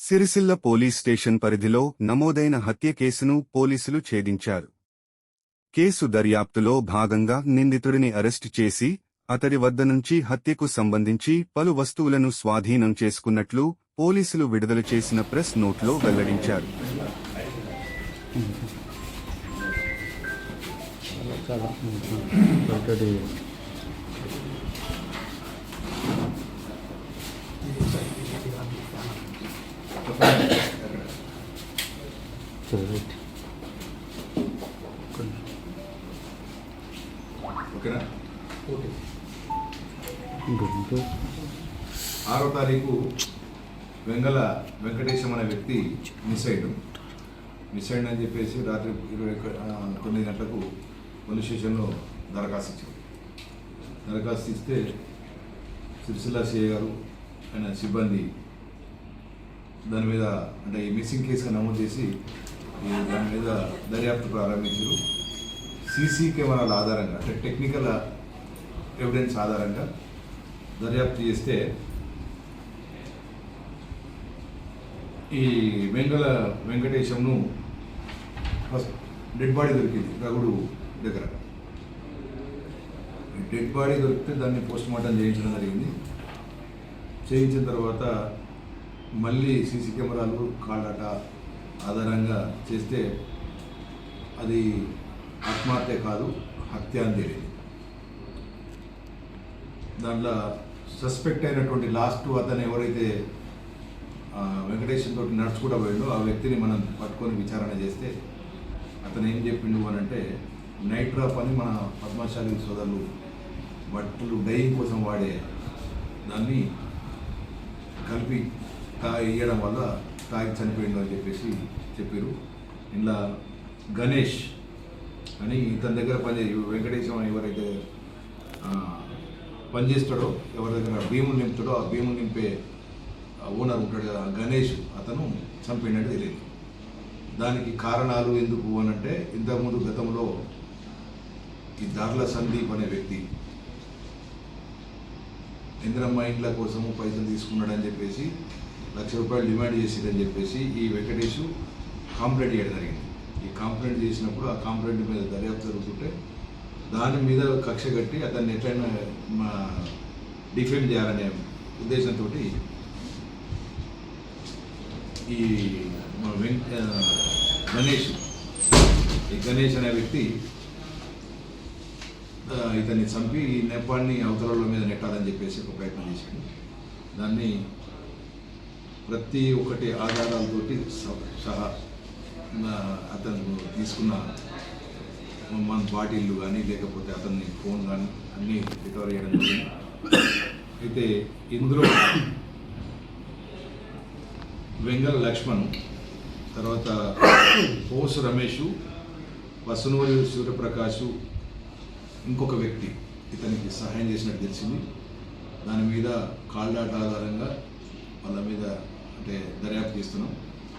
Sircilla police station పరిధిలో నమోదైన హత్య కేసును పోలీసులు ఛేదించారు. కేసు దర్యాప్తులో భాగంగా నిందితుడిని అరెస్టు చేసి అతడి వద్ద నుంచి హత్యకు సంబంధించి పలు వస్తువులను స్వాధీనం చేసుకున్నట్లు పోలీసులు విడుదల చేసిన ప్రెస్ నోట్లో వెల్లడించారు. ఓకేనా? 6వ తారీఖు వెంగళ వెంకటేశం అనే వ్యక్తి మిస్ అయ్యిందని చెప్పేసి రాత్రి 9 గంటలకు పోలీస్ స్టేషన్లో దరఖాస్తు ఇస్తే సిరిసిల్ల సిఐ గారు ఆయన సిబ్బంది దాని మీద అంటే ఈ మిస్సింగ్ కేసుగా నమోదు చేసి దాని మీద దర్యాప్తు ప్రారంభించారు. సీసీ కెమెరాల ఆధారంగా అంటే టెక్నికల్ ఎవిడెన్స్ ఆధారంగా దర్యాప్తు చేస్తే ఈ వెంగళ వెంకటేశంను ఫస్ట్ డెడ్ బాడీ దొరికింది రగుడు దగ్గర. డెడ్ బాడీ దొరికితే దాన్ని పోస్ట్ మార్టం చేయించడం జరిగింది. చేయించిన తర్వాత మళ్ళీ సీసీ కెమెరాలు కాళ్ళట ఆధారంగా చేస్తే అది ఆత్మహత్య కాదు, హత్య అని తెలియదు. దాంట్లో సస్పెక్ట్ అయినటువంటి లాస్ట్ అతను ఎవరైతే వెంకటేశ్వర తోటి నడుచుకుంటూ పోయిండో ఆ వ్యక్తిని మనం పట్టుకొని విచారణ చేస్తే అతను ఏం చెప్పిండు అని అంటే నైట్ డ్రాప్ అని మన పద్మశాలి సోదరులు బట్టలు డైయింగ్ కోసం వాడే దాన్ని కలిపి ఇవ్వడం వల్ల తాగి చనిపోయిండు అని చెప్పేసి చెప్పారు. ఇలా గణేష్ అని ఇతని దగ్గర వెంకటేశ్వరం ఎవరైతే పనిచేస్తాడో ఎవరి దగ్గర భీములు నింపుతాడో ఆ భీములు నింపే ఓనర్ ఉంటాడు కదా గణేష్, అతను చంపినట్టు తెలియదు. దానికి కారణాలు ఎందుకు అని అంటే ఇంతకుముందు గతంలో ఈ దార్ల సందీప్ అనే వ్యక్తి ఇందిరమ్మ ఇండ్ల కోసము పైసలు తీసుకున్నాడని చెప్పేసి ₹1,00,000 డిమాండ్ చేసిందని చెప్పేసి ఈ వెంకటేష్ కంప్లైంట్ చేయడం జరిగింది. ఈ కంప్లైంట్ చేసినప్పుడు ఆ కంప్లైంట్ మీద దర్యాప్తు జరుగుతుంటే దాని మీద కక్ష కట్టి అతన్ని ఎట్లయినా డిఫేమ్ చేయాలనే ఉద్దేశంతో ఈ గణేష్ అనే వ్యక్తి ఇతన్ని చంపి ఈ నేపాన్ని అవతల మీద నెట్టాలని చెప్పేసి ఒక ప్రయత్నం చేశాడు. దాన్ని ప్రతి ఒక్కటి ఆధారాలతోటి సహా అతను తీసుకున్న మన బాటిళ్ళు కానీ లేకపోతే అతన్ని ఫోన్ కానీ అన్నీ రికవర్ చేయడం జరిగింది. అయితే ఇందులో వెంగళ లక్ష్మణ్, తర్వాత పోసు రమేష్, వసునూరి సూర్యప్రకాష్, ఇంకొక వ్యక్తి ఇతనికి సహాయం చేసినట్టు తెలిసింది. దాని మీద కాల్డాట ఆధారంగా వాళ్ళ మీద అంటే దర్యాప్తు చేస్తున్నాం.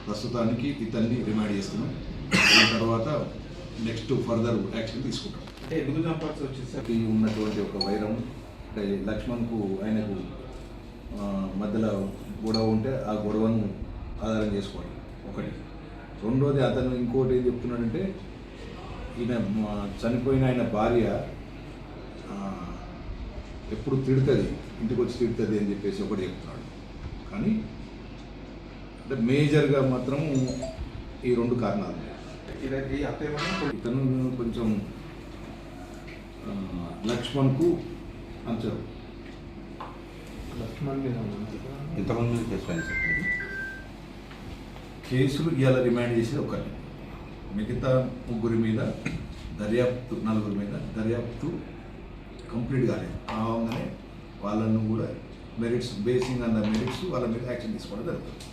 ప్రస్తుతానికి ఇతన్ని రిమాండ్ చేస్తున్నాం. దాని తర్వాత నెక్స్ట్ ఫర్దర్ యాక్షన్ తీసుకుంటాం. అంటే ఎందుకు చంపాల్సి వచ్చేసరికి ఉన్నటువంటి ఒక వైరం అంటే లక్ష్మణ్కు ఆయనకు మధ్యలో గొడవ ఉంటే ఆ గొడవను ఆధారం చేసుకోవాలి ఒకటి. రెండోది అతను ఇంకోటి ఏం చెప్తున్నాడంటే ఈయన చనిపోయిన ఆయన భార్య ఎప్పుడు తిడుతుంది, ఇంటికి వచ్చి తిడుతుంది అని చెప్పేసి ఒకటి చెప్తున్నాడు. కానీ అంటే మేజర్గా మాత్రం ఈ 2 కారణాలు. ఇతను కొంచెం లక్ష్మణ్కు అంచారు. లక్ష్మణ్ మీద ఇంతమంది కేసులు ఇవాళ రిమాండ్ చేసేది ఒకటి. మిగతా 3 మీద దర్యాప్తు 4 మీద దర్యాప్తు కంప్లీట్ కాలేదు. కాగానే వాళ్ళను కూడా merits basing on the merits వాళ్ళ మీద యాక్షన్ తీసుకోవడం జరుగుతుంది.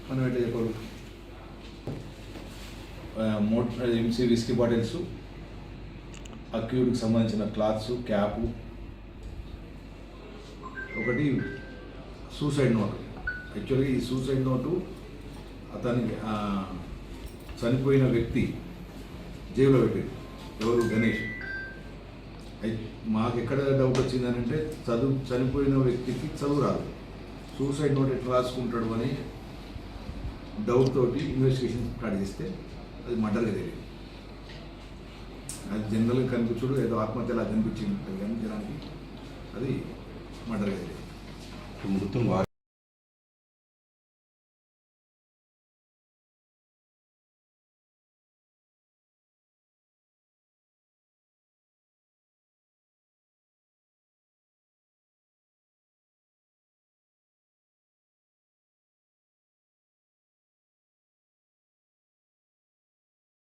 మనం ఎట్లా చెప్పాలి, ఎంసీ విస్కీ బాటిల్స్, అక్యూడ్కి సంబంధించిన క్లాత్స్, క్యాపు, ఒకటి సూసైడ్ నోటు. యాక్చువల్గా ఈ సూసైడ్ నోటు అతనికి చనిపోయిన వ్యక్తి జేబులో పెట్టింది. ఎవరు? గణేష్. అయితే మాకు ఎక్కడ డౌట్ వచ్చిందనంటే చనిపోయిన వ్యక్తికి చదువు రాదు. సూసైడ్ నోట్ ఎట్లా రాసుకుంటాడు అని డౌట్ తోటి ఇన్వెస్టిగేషన్ స్టార్ట్ చేస్తే అది మర్డర్గా తెలియదు. అది జనరల్గా కనిపించుడు ఏదో ఆత్మహత్యలా కనిపించింది ఉంటుంది కానీ జనానికి అది మర్డర్గా తెలియదు. మృతం